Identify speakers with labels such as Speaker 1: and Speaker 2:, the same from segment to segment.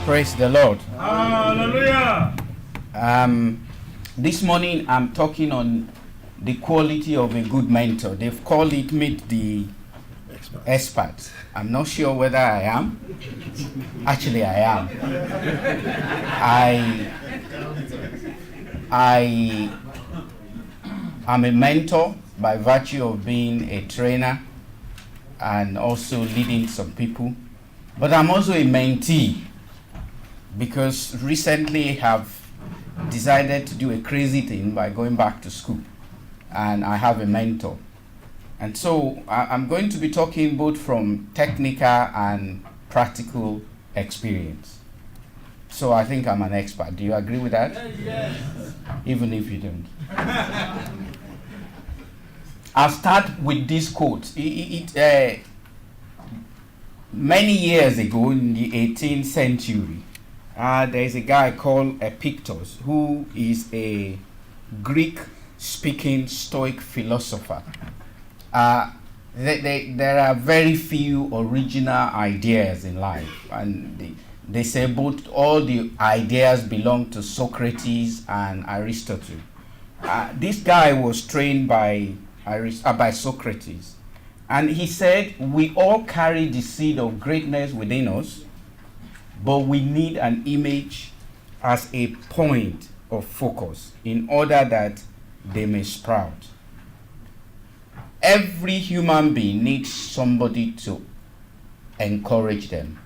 Speaker 1: Praise the Lord.
Speaker 2: Hallelujah.
Speaker 1: This morning I'm talking on the quality of a good mentor. They've called it meet the expert. I'm not sure whether I am. Actually, I am. I am a mentor by virtue of being a trainer and also leading some people. But I'm also a mentee because recently have decided to do a crazy thing by going back to school, and I have a mentor. And so I'm going to be talking both from technical and practical experience. So I think I'm an expert. Do you agree with that?
Speaker 2: Yes.
Speaker 1: Even if you don't. I'll start with this quote. Many years ago in the 18th century, there's a guy called Epictetus, who is a Greek-speaking Stoic philosopher. There are very few original ideas in life, and they say both all the ideas belong to Socrates and Aristotle. This guy was trained by Socrates, and he said we all carry the seed of greatness within us, but we need an image as a point of focus in order that they may sprout. Every human being needs somebody to encourage them.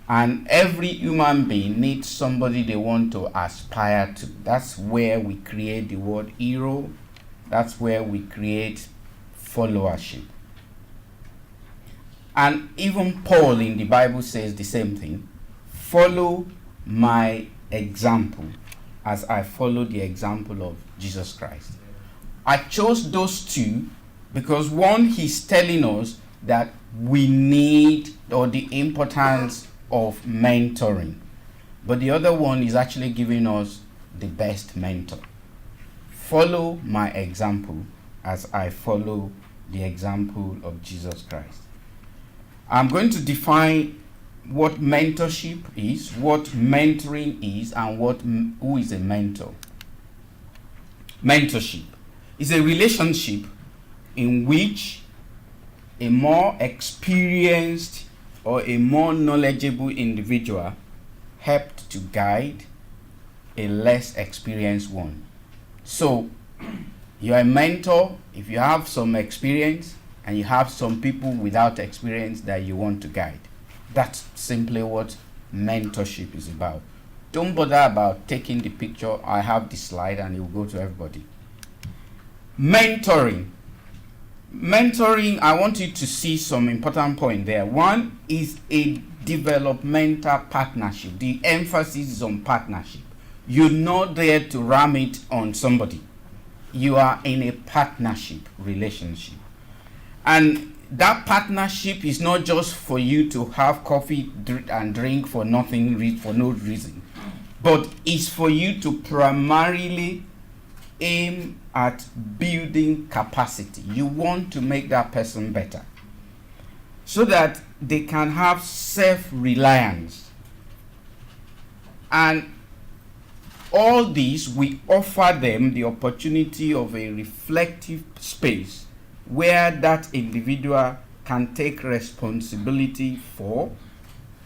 Speaker 1: And every human being needs somebody they want to aspire to. That's where we create the word hero. That's where we create followership. And even Paul in the Bible says the same thing. Follow my example as I follow the example of Jesus Christ. I chose those two because one, he's telling us that we need, or the importance of mentoring. But the other one is actually giving us the best mentor. Follow my example as I follow the example of Jesus Christ. I'm going to define what mentorship is, what mentoring is, and who is a mentor. Mentorship is a relationship in which a more experienced or a more knowledgeable individual helped to guide a less experienced one. So, you're a mentor if you have some experience and you have some people without experience that you want to guide. That's simply what mentorship is about. Don't bother about taking the picture. I have the slide and it will go to everybody. Mentoring. Mentoring, I want you to see some important point there. One is a developmental partnership. The emphasis is on partnership. You're not there to ram it on somebody. You are in a partnership relationship. And that partnership is not just for you to have coffee and drink for nothing, for no reason, but it's for you to primarily aim at building capacity. You want to make that person better so that they can have self-reliance. And all these, we offer them the opportunity of a reflective space where that individual can take responsibility for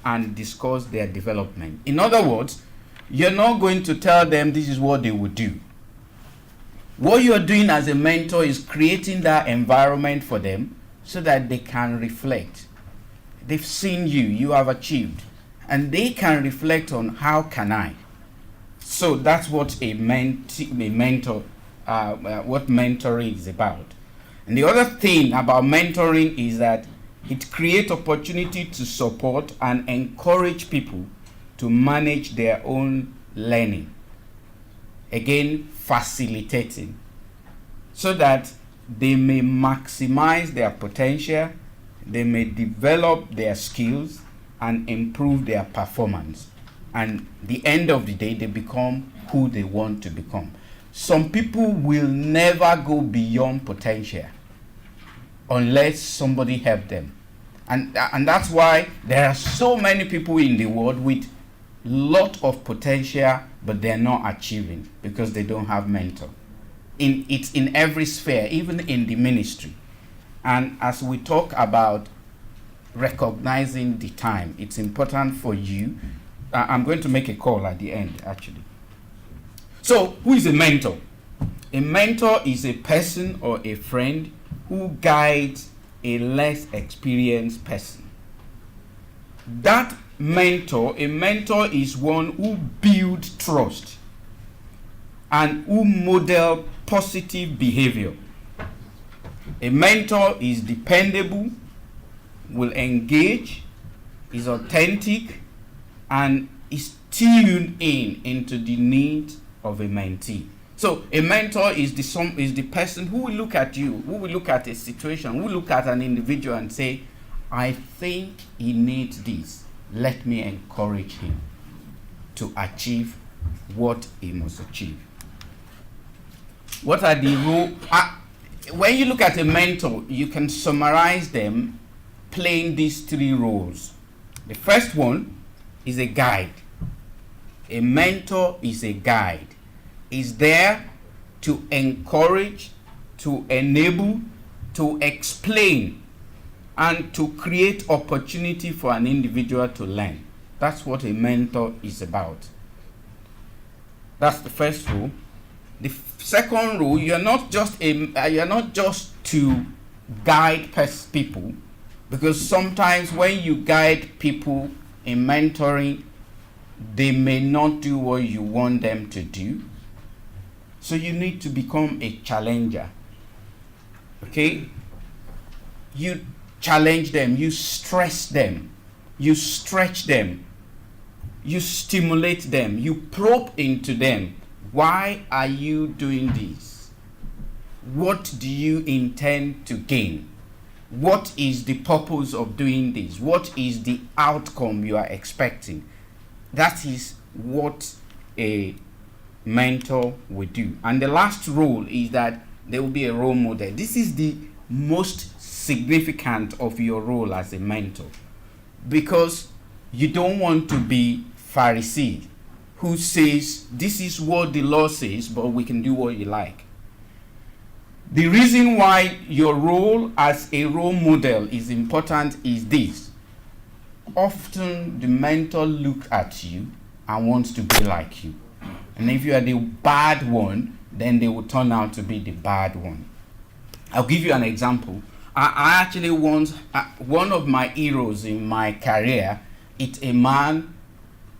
Speaker 1: and discuss their development. In other words, you're not going to tell them this is what they would do. What you're doing as a mentor is creating that environment for them so that they can reflect. They've seen you have achieved, and they can reflect on how can I. So that's what what mentoring is about. And the other thing about mentoring is that it creates opportunity to support and encourage people to manage their own learning. Again, facilitating, so that they may maximize their potential, they may develop their skills and improve their performance. And the end of the day, they become who they want to become. Some people will never go beyond potential unless somebody helps them. And that's why there are so many people in the world with lot of potential, but they're not achieving because they don't have mentor. It's in every sphere, even in the ministry. And as we talk about recognizing the time, it's important for you. I'm going to make a call at the end, actually. So, who is a mentor? A mentor is a person or a friend who guides a less experienced person. That mentor, a mentor is one who builds trust and who model positive behavior. A mentor is dependable, will engage, is authentic, and is tuned into the needs of a mentee. So a mentor is the person who will look at you, who will look at a situation, who will look at an individual and say, I think he needs this. Let me encourage him to achieve what he must achieve. What are the rules? When you look at a mentor, you can summarize them playing these three roles. The first one is a guide. A mentor is a guide. Is there to encourage, to enable, to explain, and to create opportunity for an individual to learn. That's what a mentor is about. That's the first rule. The second rule, you're not just to guide people, because sometimes when you guide people in mentoring, they may not do what you want them to do. So you need to become a challenger. Okay? You challenge them, you stress them, you stretch them, you stimulate them, you probe into them. Why are you doing this? What do you intend to gain? What is the purpose of doing this? What is the outcome you are expecting? That is what a mentor will do. And the last role is that there will be a role model. This is the most significant of your role as a mentor, because you don't want to be Pharisee who says this is what the law says, but we can do what you like. The reason why your role as a role model is important is this. Often the mentor looks at you and wants to be like you. And if you are the bad one, then they will turn out to be the bad one. I'll give you an example. I actually once, one of my heroes in my career, it's a man,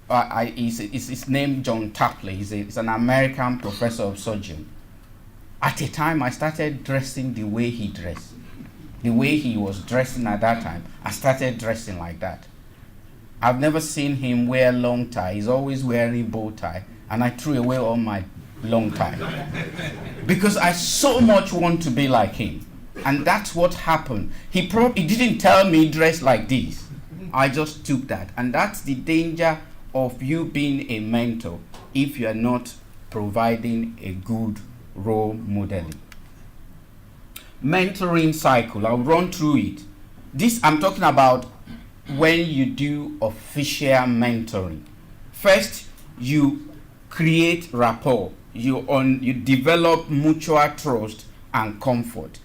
Speaker 1: his name John Tapley. He's an American professor of surgery. At a time, I started dressing the way he dressed. The way he was dressing at that time, I started dressing like that. I've never seen him wear long tie. He's always wearing bow tie. And I threw away all my long tie. Because I so much want to be like him. And that's what happened. He didn't tell me dress like this. I just took that. And that's the danger of you being a mentor if you are not providing a good role modeling. Mentoring cycle. I'll run through it. This I'm talking about when you do official mentoring. First, you create rapport. You develop mutual trust and comfort.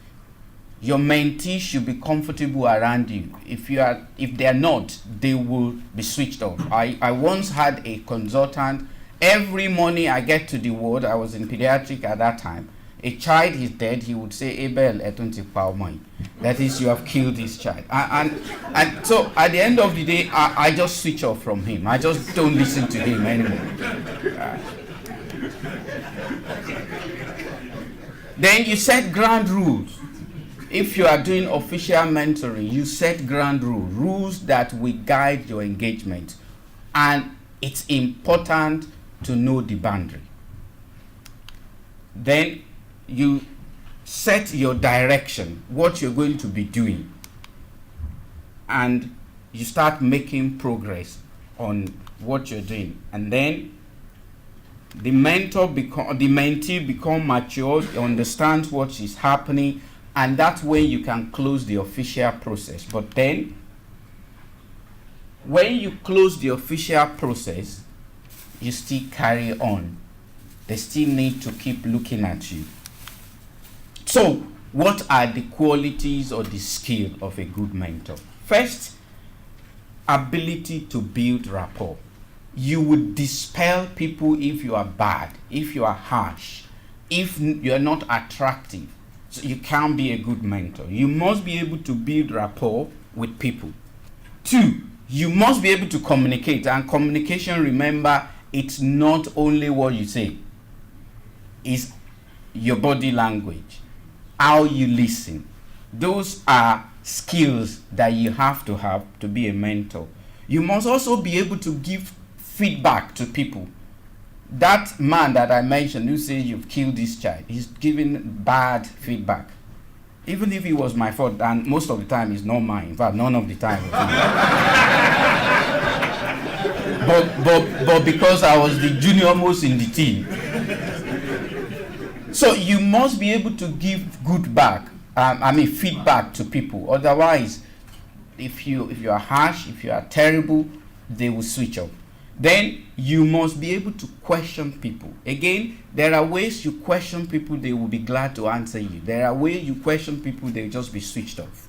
Speaker 1: Your mentee should be comfortable around you. If they are not, they will be switched off. I once had a consultant. Every morning I get to the ward. I was in pediatric at that time. A child is dead. He would say, "Abel, that is, you have killed this child." And so at the end of the day, I just switch off from him. I just don't listen to him anymore. Then you set ground rules. If you are doing official mentoring, you set ground rules that will guide your engagement. And it's important to know the boundary. Then you set your direction, what you're going to be doing. And you start making progress on what you're doing. And then the mentee become mature, understands what is happening, and that's when you can close the official process. But then when you close the official process, you still carry on. They still need to keep looking at you. So, what are the qualities or the skill of a good mentor? First, ability to build rapport. You would dispel people if you are bad, if you are harsh, if you are not attractive. So you can't be a good mentor. You must be able to build rapport with people. 2, you must be able to communicate. And communication, remember, it's not only what you say. It's your body language, how you listen. Those are skills that you have to be a mentor. You must also be able to give feedback to people. That man that I mentioned who says you've killed this child, he's giving bad feedback. Even if it was my fault, and most of the time it's not mine. In fact, none of the time. but because I was the junior most in the team. So you must be able to give feedback to people. Otherwise, if you are harsh, if you are terrible, they will switch off. Then you must be able to question people. Again, there are ways you question people, they will be glad to answer you. There are ways you question people, they will just be switched off.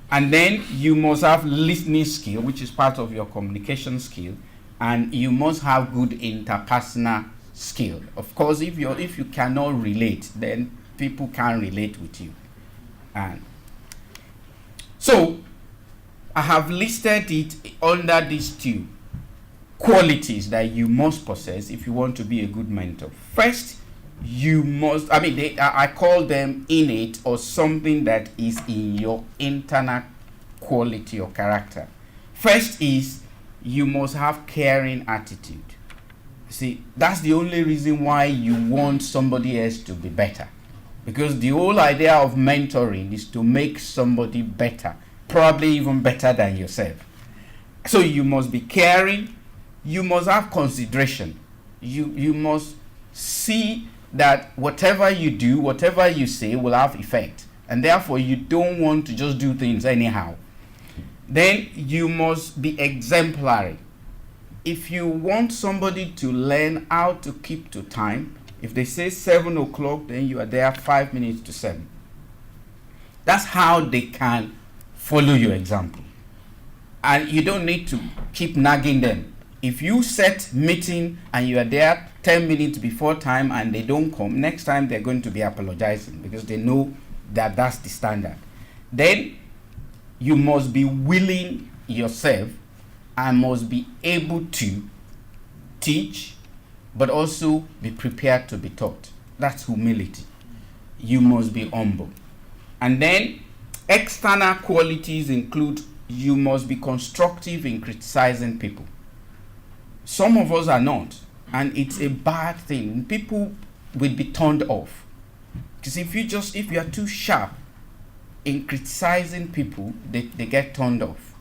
Speaker 1: And then you must have listening skill, which is part of your communication skill, and you must have good interpersonal skill. Of course, if you cannot relate, then people can't relate with you. And so I have listed it under these 2 qualities that you must possess if you want to be a good mentor. First, you must, I call them innate, or something that is in your internal quality or character. First is you must have caring attitude. See, that's the only reason why you want somebody else to be better. Because the whole idea of mentoring is to make somebody better, probably even better than yourself. So you must be caring. You must have consideration. You must see that whatever you do, whatever you say will have effect. And therefore, you don't want to just do things anyhow. Then you must be exemplary. If you want somebody to learn how to keep to time, if they say 7 o'clock, then you are there 5 minutes to 7. That's how they can follow your example. And you don't need to keep nagging them. If you set meeting and you are there 10 minutes before time and they don't come, next time they're going to be apologizing because they know that that's the standard. Then you must be willing yourself and must be able to teach, but also be prepared to be taught. That's humility. You must be humble. And then external qualities include you must be constructive in criticizing people. Some of us are not, and it's a bad thing. People will be turned off. Because if you are too sharp in criticizing people, they get turned off.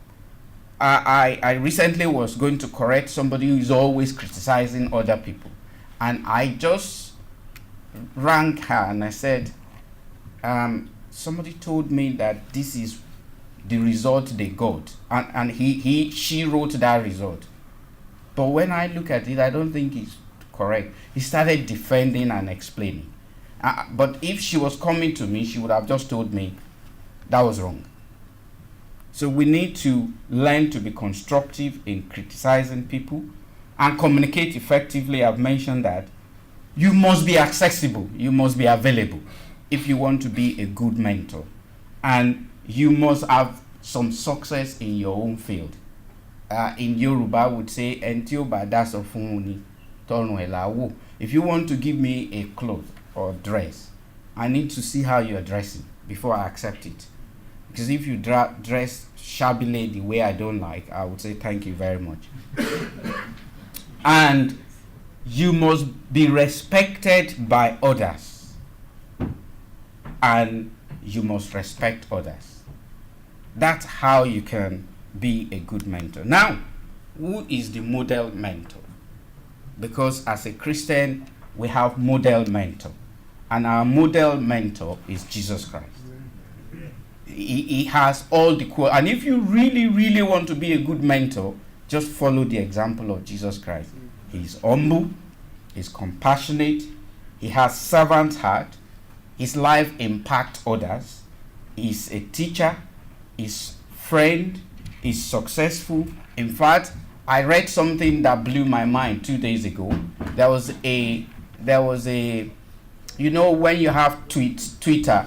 Speaker 1: I recently was going to correct somebody who is always criticizing other people. And I just rang her and I said, somebody told me that this is the result they got. And she wrote that result. But when I look at it, I don't think it's correct. He started defending and explaining. But if she was coming to me, she would have just told me that was wrong. So we need to learn to be constructive in criticizing people and communicate effectively. I've mentioned that. You must be accessible. You must be available if you want to be a good mentor. And you must have some success in your own field. In Yoruba, I would say, if you want to give me a cloth or dress, I need to see how you are dressing before I accept it. Because if you dress shabbily the way I don't like, I would say thank you very much. And you must be respected by others. And you must respect others. That's how you can be a good mentor. Now, who is the model mentor? Because as a Christian, we have model mentor. And our model mentor is Jesus Christ. He has all the and if you really, really want to be a good mentor, just follow the example of Jesus Christ. He's humble, he's compassionate, he has servant's heart, his life impacts others, he's a teacher, he's friend, he's successful. In fact, I read something that blew my mind 2 days ago. There was a, you know, when you have Twitter,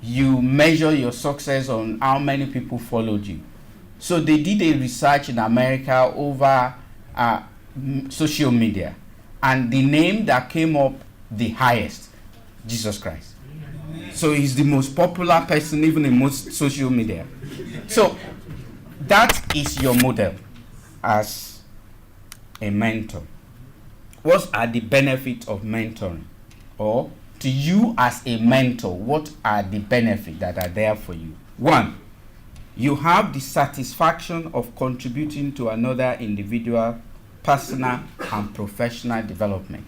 Speaker 1: you measure your success on how many people followed you. So they did a research in America over social media, and the name that came up the highest, Jesus Christ. So he's the most popular person even in most social media. So that is your model as a mentor. What are the benefits of mentoring? Or to you as a mentor, what are the benefits that are there for you? 1, you have the satisfaction of contributing to another individual, personal and professional development.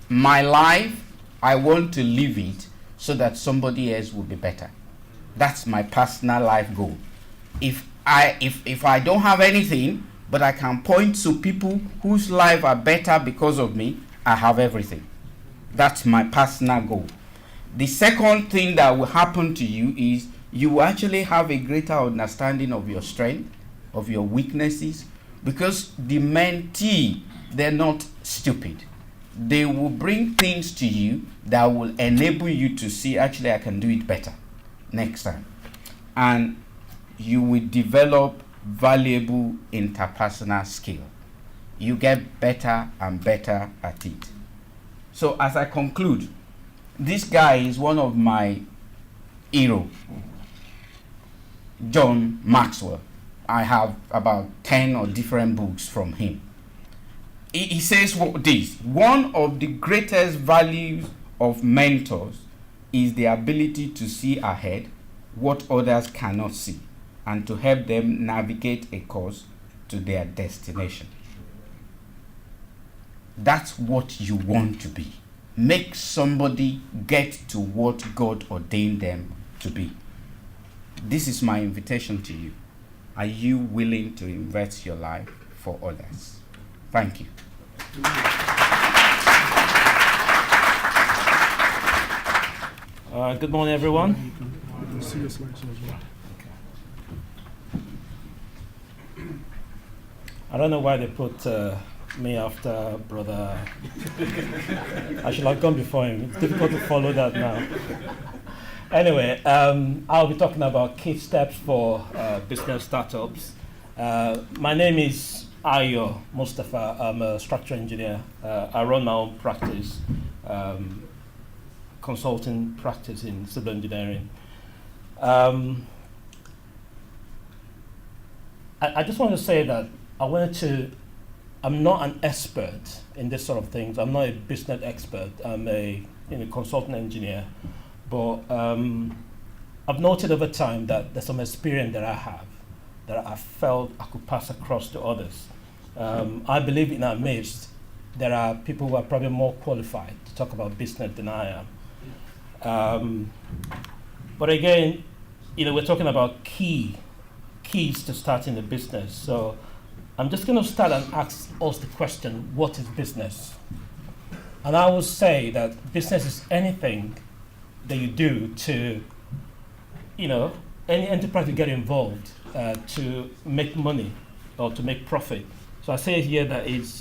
Speaker 1: My life, I want to live it so that somebody else will be better. That's my personal life goal. If I don't have anything, but I can point to people whose lives are better because of me, I have everything. That's my personal goal. The second thing that will happen to you is you will actually have a greater understanding of your strength, of your weaknesses, because the mentee, they're not stupid. They will bring things to you that will enable you to see, actually, I can do it better next time. And you will develop valuable interpersonal skill. You get better and better at it. So as I conclude, this guy is one of my heroes, John Maxwell. I have about 10 or different books from him. He says this: one of the greatest values of mentors is the ability to see ahead what others cannot see, and to help them navigate a course to their destination. That's what you want to be. Make somebody get to what God ordained them to be. This is my invitation to you. Are you willing to invest your life for others? Thank you.
Speaker 3: Good morning, everyone. I don't know why they put me after brother. I should have gone before him. It's difficult to follow that now. Anyway, I'll be talking about key steps for business startups. My name is Ayo Mustafa. I'm a structural engineer. I run my own practice, consulting practice in civil engineering. I just want to say that I'm not an expert in this sort of things. I'm not a business expert. I'm a consultant engineer. But I've noted over time that there's some experience that I have that I felt I could pass across to others. I believe in our midst, there are people who are probably more qualified to talk about business than I am. But again, we're talking about keys to starting a business. So I'm just going to start and ask us the question, what is business? And I will say that business is anything that you do to, any enterprise you get involved to make money or to make profit. So I say here that it's,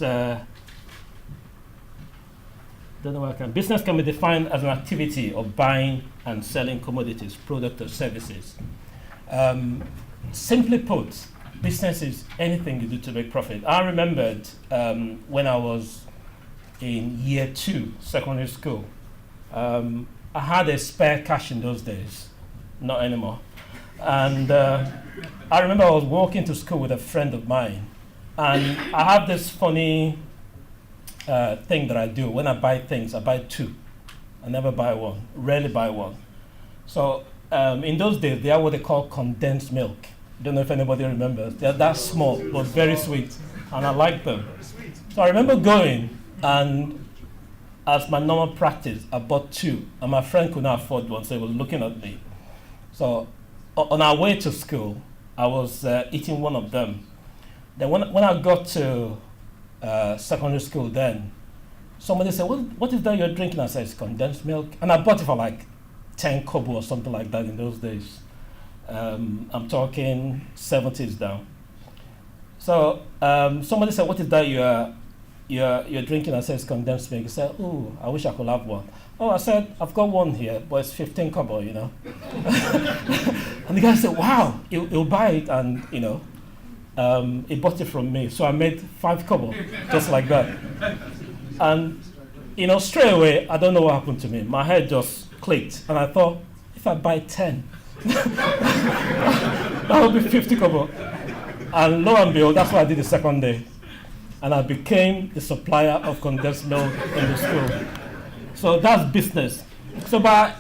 Speaker 3: business can be defined as an activity of buying and selling commodities, products or services. Simply put, business is anything you do to make profit. I remembered when I was in year 2, secondary school, I had a spare cash in those days, not anymore. And I remember I was walking to school with a friend of mine, and I have this funny thing that I do. When I buy things, I buy 2. I never buy 1, rarely buy 1. So in those days, they are what they call condensed milk. Don't know if anybody remembers. They're that small, but very sweet, and I like them. So I remember going, and as my normal practice, I bought 2, and my friend could not afford 1, so he was looking at me. So on our way to school, I was eating one of them. Then when I got to secondary school then, somebody said, what is that you're drinking? I said, it's condensed milk. And I bought it for like 10 kobo or something like that in those days. I'm talking 70s now. So somebody said, what is that you're drinking? I said, it's condensed milk. He said, oh, I wish I could have one. Oh, I said, I've got one here, but it's 15 kobo, you know. And the guy said, wow, he'll buy it. And, you know, he bought it from me. So I made 5 kobo, just like that. And, you know, straight away, I don't know what happened to me. My head just clicked. And I thought, if I buy 10, that would be 50 kobo. And lo and behold, that's what I did the second day. And I became the supplier of condensed milk in the school. So that's business. So by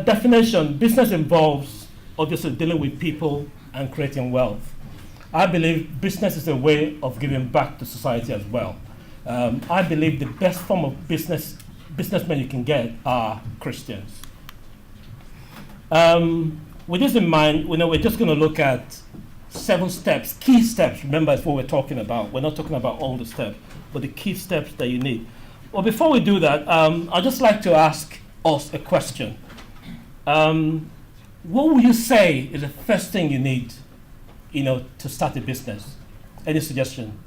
Speaker 3: definition, business involves obviously dealing with people and creating wealth. I believe business is a way of giving back to society as well. I believe the best form of businessmen you can get are Christians. With this in mind, we're just going to look at 7 steps, key steps. Remember, that's what we're talking about. We're not talking about all the steps, but the key steps that you need. Well, before we do that, I'd just like to ask us a question. What would you say is the first thing you need, you know, to start a business? Any suggestion?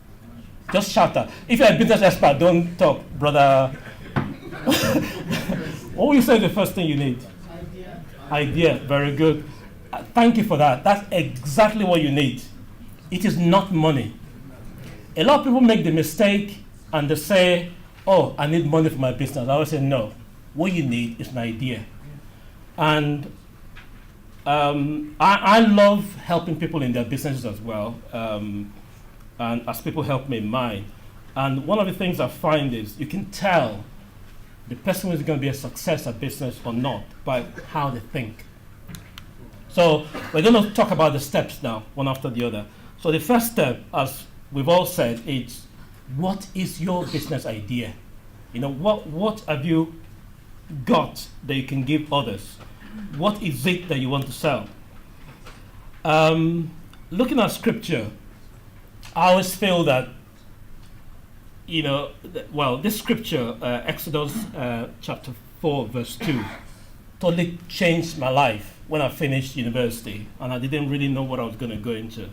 Speaker 3: Just shout out. If you're a business expert, don't talk, brother. What would you say is the first thing you need? Idea. Very good. Thank you for that. That's exactly what you need. It is not money. A lot of people make the mistake and they say, oh, I need money for my business. I always say, no. What you need is an idea. And I love helping people in their businesses as well. And as people help me in mine. And one of the things I find is you can tell the person who's going to be a success at business or not by how they think. So we're going to talk about the steps now, one after the other. So the first step, as we've all said, is what is your business idea? You know, what have you got that you can give others? What is it that you want to sell? Looking at scripture, I always feel that, you know, this scripture, Exodus chapter 4, verse 2, totally changed my life when I finished university, and I didn't really know what I was going to go into.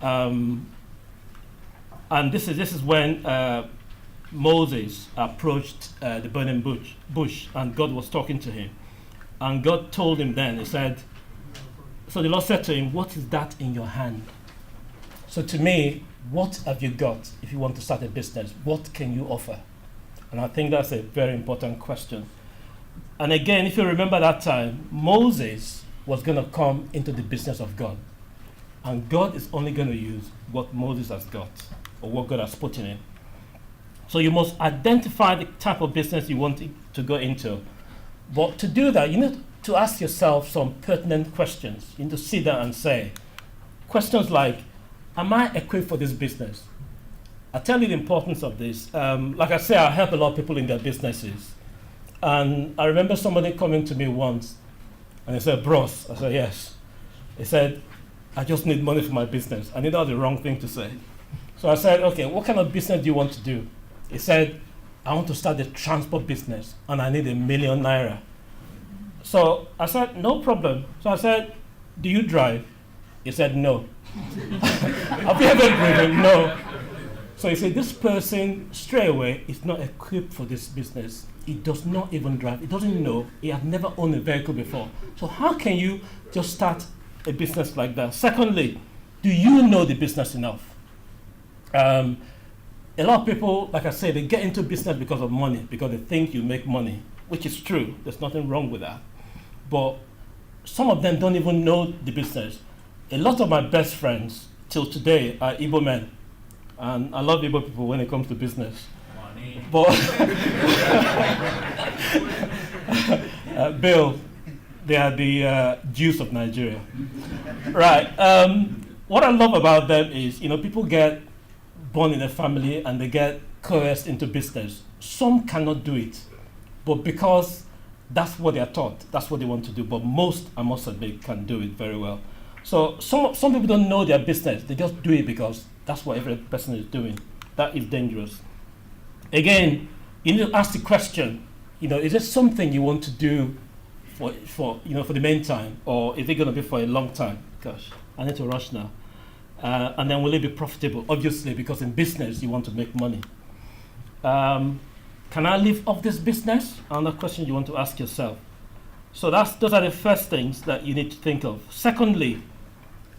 Speaker 3: And this is when Moses approached the burning bush, and God was talking to him. And God told him then, he said, so the Lord said to him, what is that in your hand? So to me, what have you got if you want to start a business? What can you offer? And I think that's a very important question. And again, if you remember that time, Moses was going to come into the business of God. And God is only going to use what Moses has got or what God has put in it. So you must identify the type of business you want to go into. But to do that, you need to ask yourself some pertinent questions. You need to sit down and say, questions like, am I equipped for this business? I'll tell you the importance of this. Like I say, I help a lot of people in their businesses. And I remember somebody coming to me once, and he said, bros. I said, yes. He said, I just need money for my business. I knew that was the wrong thing to say. So I said, okay, what kind of business do you want to do? He said, I want to start a transport business, and I need ₦1 million. So I said, no problem. So I said, do you drive? He said, no. Have you ever driven? No. So he said, this person straight away is not equipped for this business. He does not even drive. He doesn't know. He has never owned a vehicle before. So how can you just start a business like that? Secondly, do you know the business enough? A lot of people, like I say, they get into business because of money, because they think you make money, which is true. There's nothing wrong with that. But some of them don't even know the business. A lot of my best friends till today are Igbo men. And I love Igbo people when it comes to business. Money. But Bill, they are the Jews of Nigeria. Right. What I love about them is, you know, people get born in a family and they get coerced into business. Some cannot do it. But because that's what they are taught. That's what they want to do. But most, I must admit, can do it very well. So some people don't know their business. They just do it because that's what every person is doing. That is dangerous. Again, you need to ask the question, is it something you want to do for the meantime, or is it going to be for a long time? Gosh, I need to rush now. And then will it be profitable? Obviously, because in business, you want to make money. Can I live off this business? Another question you want to ask yourself. So those are the first things that you need to think of. Secondly,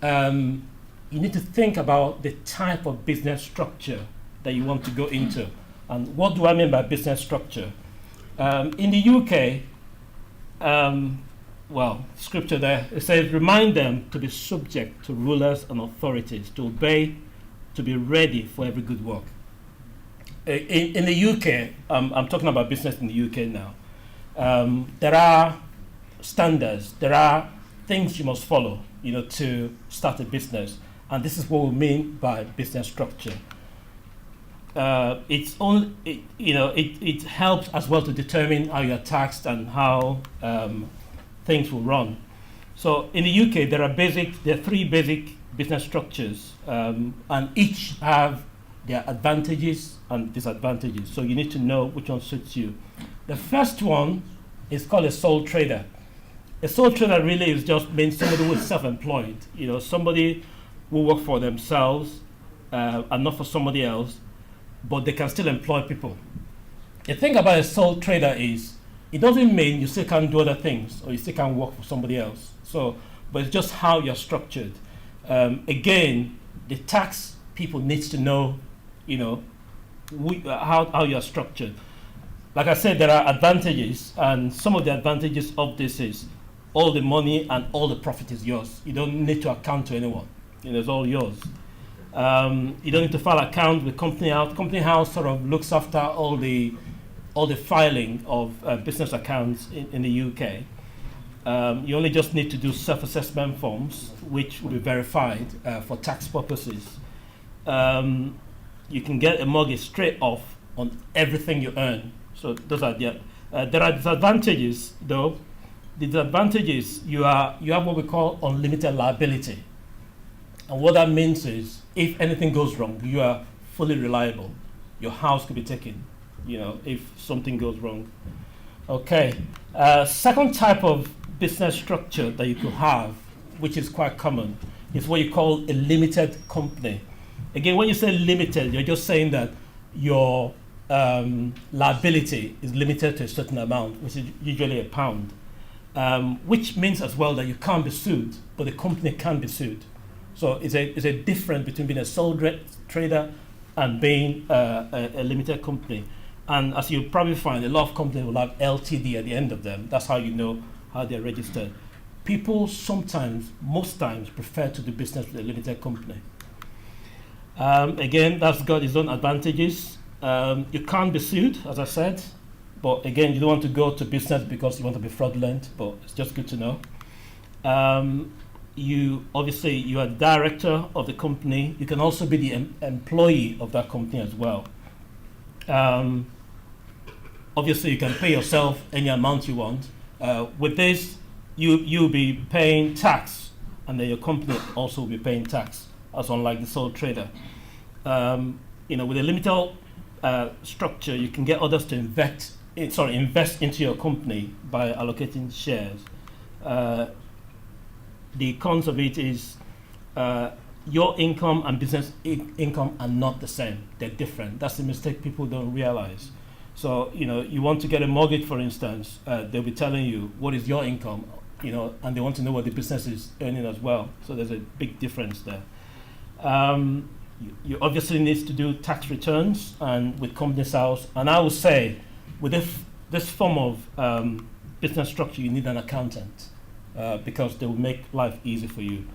Speaker 3: you need to think about the type of business structure that you want to go into. And what do I mean by business structure? In the UK, scripture there, it says, remind them to be subject to rulers and authorities, to obey, to be ready for every good work. In the UK, I'm talking about business in the UK now, there are standards, there are things you must follow, to start a business. And this is what we mean by business structure. It helps as well to determine how you're taxed and how things will run. So in the UK, there are three basic business structures, and each have their advantages and disadvantages. So you need to know which one suits you. The first one is called a sole trader. A sole trader really means somebody who is self-employed. Somebody who work for themselves and not for somebody else, but they can still employ people. The thing about a sole trader is, it doesn't mean you still can't do other things or you still can't work for somebody else. But it's just how you're structured. Again, the tax people needs to know, how you're structured. Like I said, there are advantages, and some of the advantages of this is all the money and all the profit is yours. You don't need to account to anyone. It's all yours. You don't need to file accounts with Company House. Company House sort of looks after all the filing of business accounts in the UK. You only just need to do self-assessment forms, which will be verified for tax purposes. You can get a mortgage straight off on everything you earn. So those are there are disadvantages, though. The disadvantages, you have what we call unlimited liability. And what that means is, if anything goes wrong, you are fully reliable. Your house could be taken, if something goes wrong. Okay. Second type of business structure that you could have, which is quite common, is what you call a limited company. Again, when you say limited, you're just saying that your liability is limited to a certain amount, which is usually £1, which means as well that you can't be sued, but the company can be sued. So it's a difference between being a sole trader and being a limited company. And as you'll probably find, a lot of companies will have LTD at the end of them. That's how you know how they're registered. People most times, prefer to do business with a limited company. Again, that's got its own advantages. You can't be sued, as I said, but again, you don't want to go to business because you want to be fraudulent, but it's just good to know. You are the director of the company. You can also be the employee of that company as well. Obviously, you can pay yourself any amount you want. With this, you'll be paying tax, and then your company also will be paying tax, as unlike the sole trader. With a limited structure, you can get others to invest into your company by allocating shares. The cons of it is your income and business income are not the same. They're different. That's the mistake people don't realize. So, you want to get a mortgage, for instance, they'll be telling you what is your income, and they want to know what the business is earning as well. So there's a big difference there. You obviously need to do tax returns and with Companies House. And I would say with this form of business structure, you need an accountant because they will make life easy for you.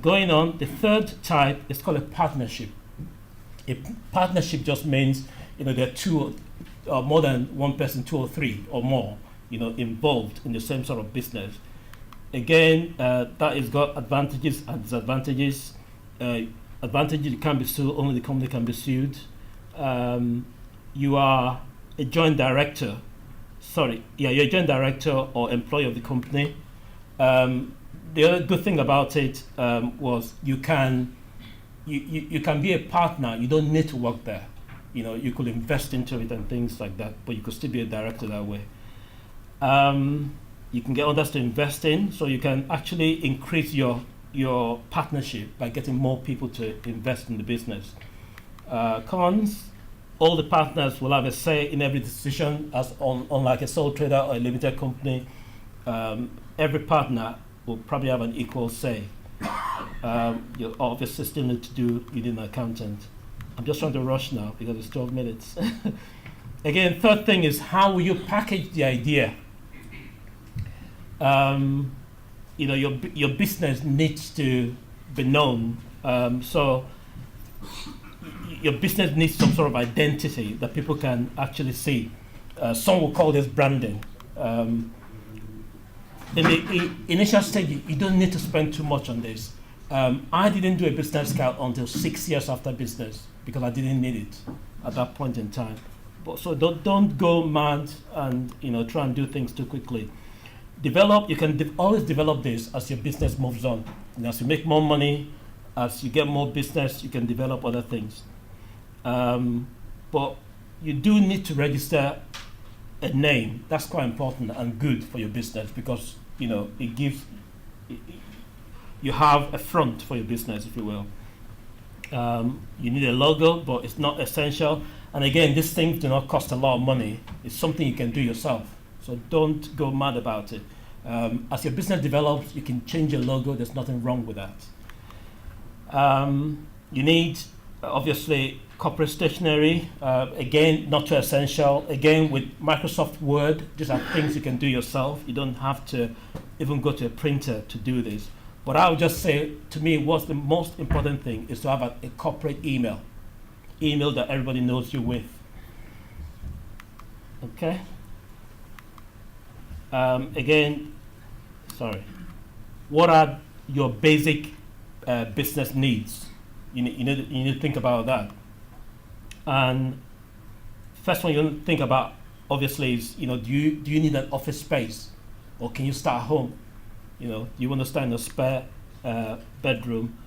Speaker 3: Going on, the third type is called a partnership. A partnership just means there are two or more than one person, 2 or 3 or more, involved in the same sort of business. Again, that has got advantages and disadvantages. Advantages, you can't be sued, only the company can be sued. You are a joint director, you're a joint director or employee of the company. The other good thing about it was you can be a partner. You don't need to work there. You could invest into it and things like that, but you could still be a director that way. You can get others to invest in, so you can actually increase your partnership by getting more people to invest in the business. Cons, all the partners will have a say in every decision, as unlike a sole trader or a limited company. Every partner will probably have an equal say. You obviously still need to do within an accountant. I'm just trying to rush now because it's 12 minutes. Again, third thing is, how will you package the idea? Your business needs to be known. So your business needs some sort of identity that people can actually see. Some will call this branding. In the initial stage, you don't need to spend too much on this. I didn't do a business card until 6 years after business because I didn't need it at that point in time. But so don't go mad and try and do things too quickly. You can always develop this as your business moves on. As you make more money, as you get more business, you can develop other things. But you do need to register a name. That's quite important and good for your business because it gives you have a front for your business, if you will. You need a logo, but it's not essential. And again, these things do not cost a lot of money. It's something you can do yourself. So don't go mad about it. As your business develops, you can change your logo. There's nothing wrong with that. You need, obviously, corporate stationery. Again, not too essential. Again, with Microsoft Word, these are things you can do yourself. You don't have to even go to a printer to do this. But I would just say, to me, what's the most important thing is to have a corporate email that everybody knows you with. Okay. What are your basic business needs? You need to think about that. And first one you think about, obviously, is do you need an office space, or can you start at home? Do you want to start in a spare bedroom?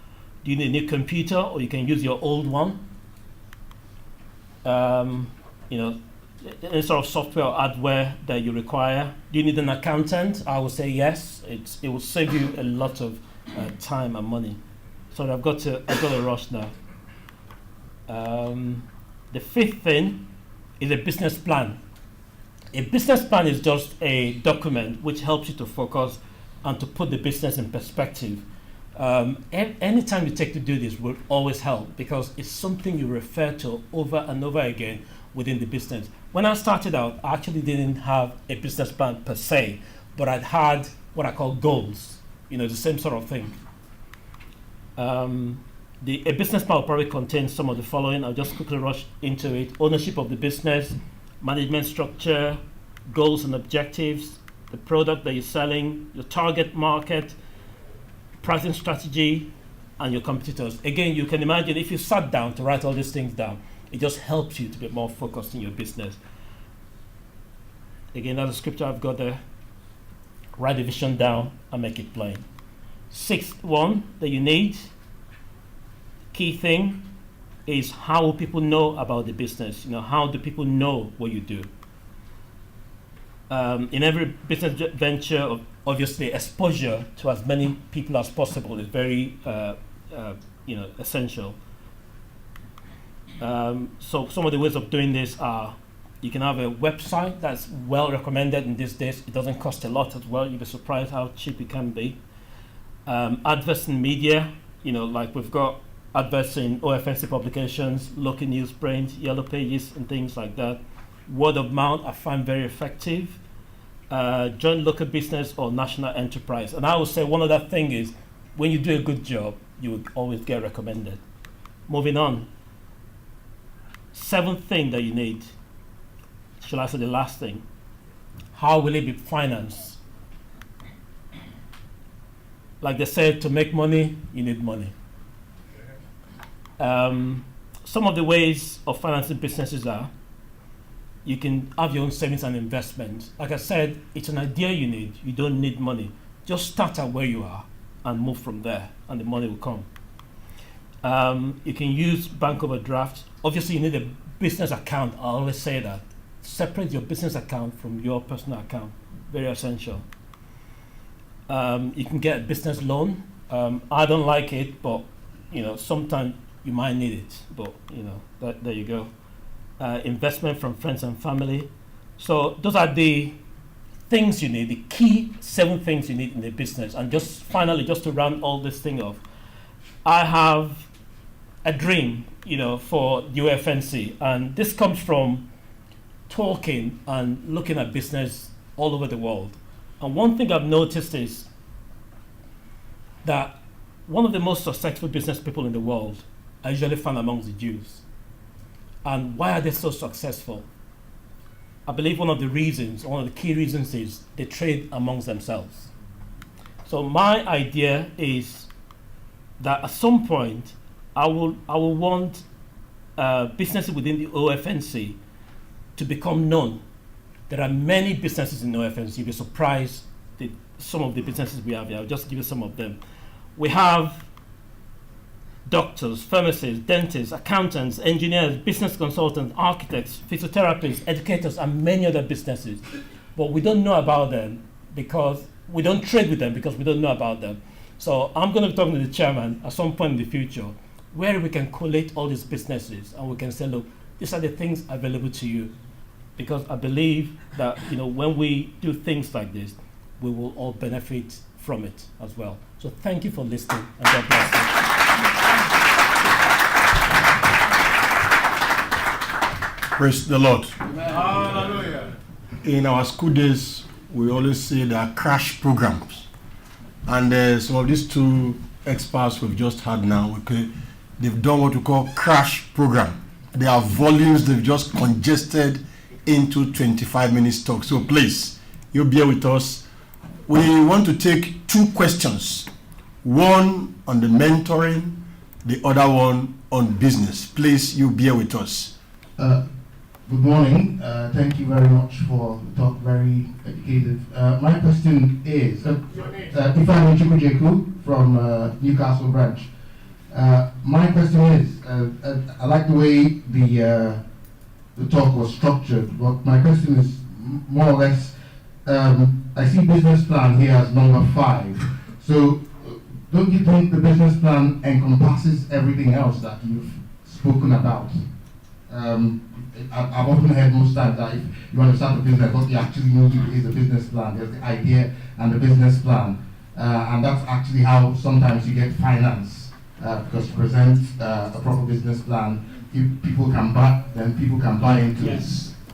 Speaker 3: Do you need a new computer, or you can use your old one? Any sort of software or hardware that you require. Do you need an accountant? I would say yes. It will save you a lot of time and money. Sorry, I've got to rush now. The fifth thing is a business plan. A business plan is just a document which helps you to focus and to put the business in perspective. Anytime you take to do this will always help because it's something you refer to over and over again within the business. When I started out, I actually didn't have a business plan per se, but I'd had what I call goals, the same sort of thing. A business plan will probably contain some of the following. I'll just quickly rush into it. Ownership of the business, management structure, goals and objectives, the product that you're selling, your target market, pricing strategy, and your competitors. Again, you can imagine if you sat down to write all these things down, it just helps you to be more focused in your business. Again, that's a scripture I've got there. Write the vision down and make it plain. Sixth one that you need, key thing, is how will people know about the business? How do people know what you do? In every business venture, obviously, exposure to as many people as possible is very, essential. So some of the ways of doing this are, you can have a website that's well recommended in these days. It doesn't cost a lot as well. You'll be surprised how cheap it can be. Adverts in media, like we've got adverts in OFNC publications, local newsprint, yellow pages, and things like that. Word of mouth I find very effective. Join local business or national enterprise. And I would say one other thing is, when you do a good job, you will always get recommended. Moving on. Seventh thing that you need, shall I say the last thing? How will it be financed? Like they said, to make money, you need money. Some of the ways of financing businesses are, you can have your own savings and investment. Like I said, it's an idea you need. You don't need money. Just start at where you are and move from there, and the money will come. You can use bank overdraft. Obviously, you need a business account. I always say that. Separate your business account from your personal account. Very essential. You can get a business loan. I don't like it, but sometimes you might need it. But there you go. Investment from friends and family. So those are the things you need, the key 7 things you need in a business. And just finally, just to round all this thing off, I have a dream, for the OFNC, and this comes from talking and looking at business all over the world. And one thing I've noticed is that one of the most successful business people in the world are usually found amongst the Jews. And why are they so successful? I believe one of the key reasons is they trade amongst themselves. So my idea is that at some point, I will want businesses within the OFNC to become known. There are many businesses in OFNC. You'll be surprised at some of the businesses we have here. I'll just give you some of them. We have doctors, pharmacists, dentists, accountants, engineers, business consultants, architects, physiotherapists, educators, and many other businesses. But we don't know about them because we don't trade with them because we don't know about them. So I'm going to be talking to the chairman at some point in the future where we can collate all these businesses and we can say, look, these are the things available to you. Because I believe that when we do things like this, we will all benefit from it as well. So thank you for listening, and God bless you.
Speaker 4: Praise the Lord.
Speaker 2: Hallelujah.
Speaker 4: In our school days, we always say there are crash programs. And some of these 2 experts we've just had now, they've done what we call crash program. There are volumes they've just congested into 25 minutes talk. So please, you bear with us. We want to take 2 questions. One on the mentoring, the other one on business. Please, you bear with us.
Speaker 5: Good morning. Thank you very much for the talk, very educative. My question is, Ifeanyi Chukwujeku from Newcastle branch. My question is, I like the way the talk was structured, but my question is more or less, I see business plan here as number 5. So don't you think the business plan encompasses everything else that you've spoken about? I've often heard most times that if you want to start a business, what you actually need is a business plan. There's the idea and the business plan. And that's actually how sometimes you get finance. Because to present a proper business plan, if people can buy, then people can buy into it.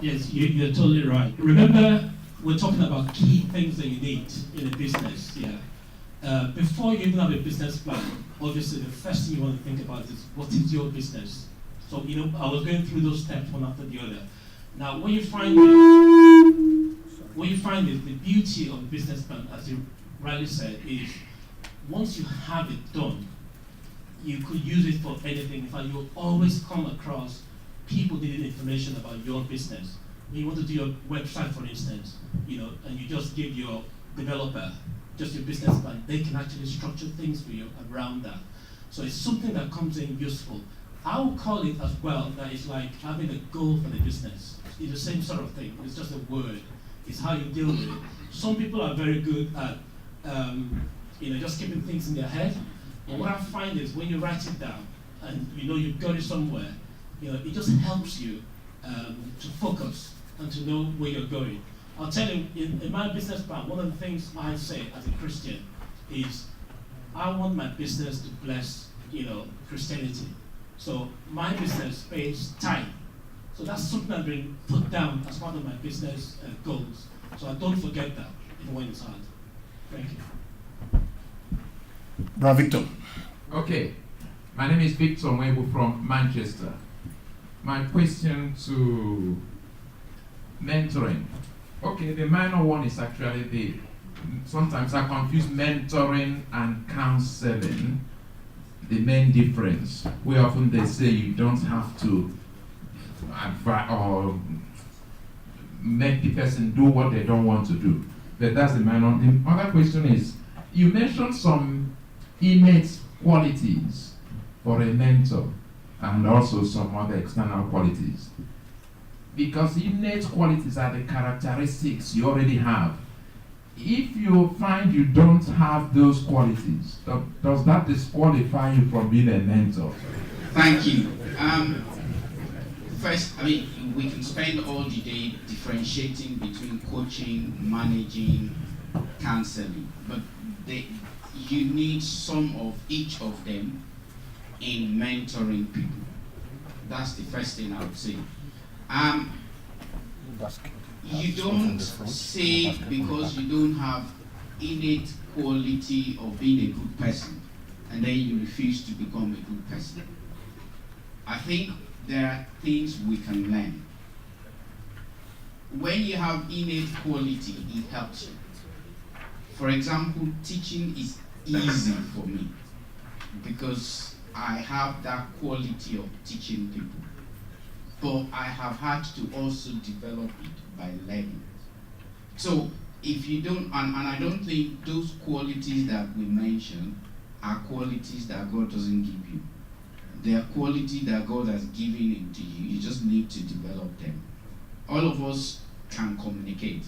Speaker 3: Yes, you're totally right. Remember, we're talking about key things that you need in a business. Before you even have a business plan, obviously the first thing you want to think about is what is your business? So, I was going through those steps one after the other. Now, what you find is the beauty of a business plan, as you rightly said, is once you have it done, you could use it for anything. In fact, you'll always come across people needing information about your business. When you want to do your website, for instance, and you just give your developer just your business plan, they can actually structure things for you around that. So it's something that comes in useful. I would call it as well that it's like having a goal for the business. It's the same sort of thing. It's just a word. It's how you deal with it. Some people are very good at just keeping things in their head. But what I find is when you write it down and you've got it somewhere, it just helps you to focus and to know where you're going. I'll tell you, in my business plan, one of the things I say as a Christian is I want my business to bless, Christianity. So my business pays tithe. So that's something I've been put down as part of my business goals. So I don't forget that even when it's hard. Thank you.
Speaker 4: Brother Victor.
Speaker 6: Okay, my name is Victor Mwebu from Manchester. My question to mentoring. Okay, the minor one is actually sometimes I confuse mentoring and counseling. The main difference, where often they say you don't have to advise or make the person do what they don't want to do. But that's the minor. The other question is, you mentioned some innate qualities for a mentor and also some other external qualities. Because innate qualities are the characteristics you already have. If you find you don't have those qualities, does that disqualify you from being a mentor?
Speaker 1: Thank you. First, I mean, we can spend all the day differentiating between coaching, managing, counseling, but you need some of each of them in mentoring people. That's the first thing I would say. You don't say because you don't have innate quality of being a good person, and then you refuse to become a good person. I think there are things we can learn. When you have innate quality, it helps you. For example, teaching is easy for me because I have that quality of teaching people. But I have had to also develop it by learning. So if you don't, and I don't think those qualities that we mentioned are qualities that God doesn't give you. They are qualities that God has given into you. You just need to develop them. All of us can communicate,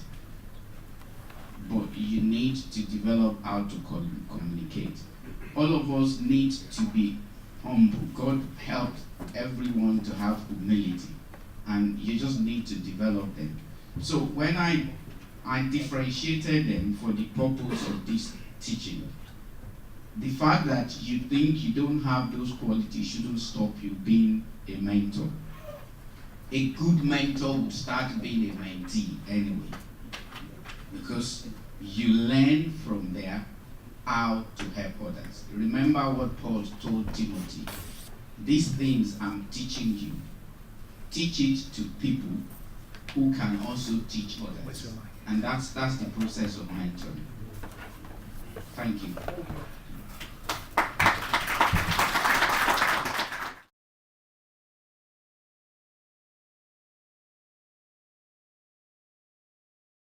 Speaker 1: but you need to develop how to communicate. All of us need to be humble. God helped everyone to have humility, and you just need to develop them. So when I differentiated them for the purpose of this teaching, the fact that you think you don't have those qualities shouldn't stop you being a mentor. A good mentor will start being a mentee anyway, because you learn from there how to help others. Remember what Paul told Timothy: these things I'm teaching you, teach it to people who can also teach others. And that's the process of mentoring. Thank you.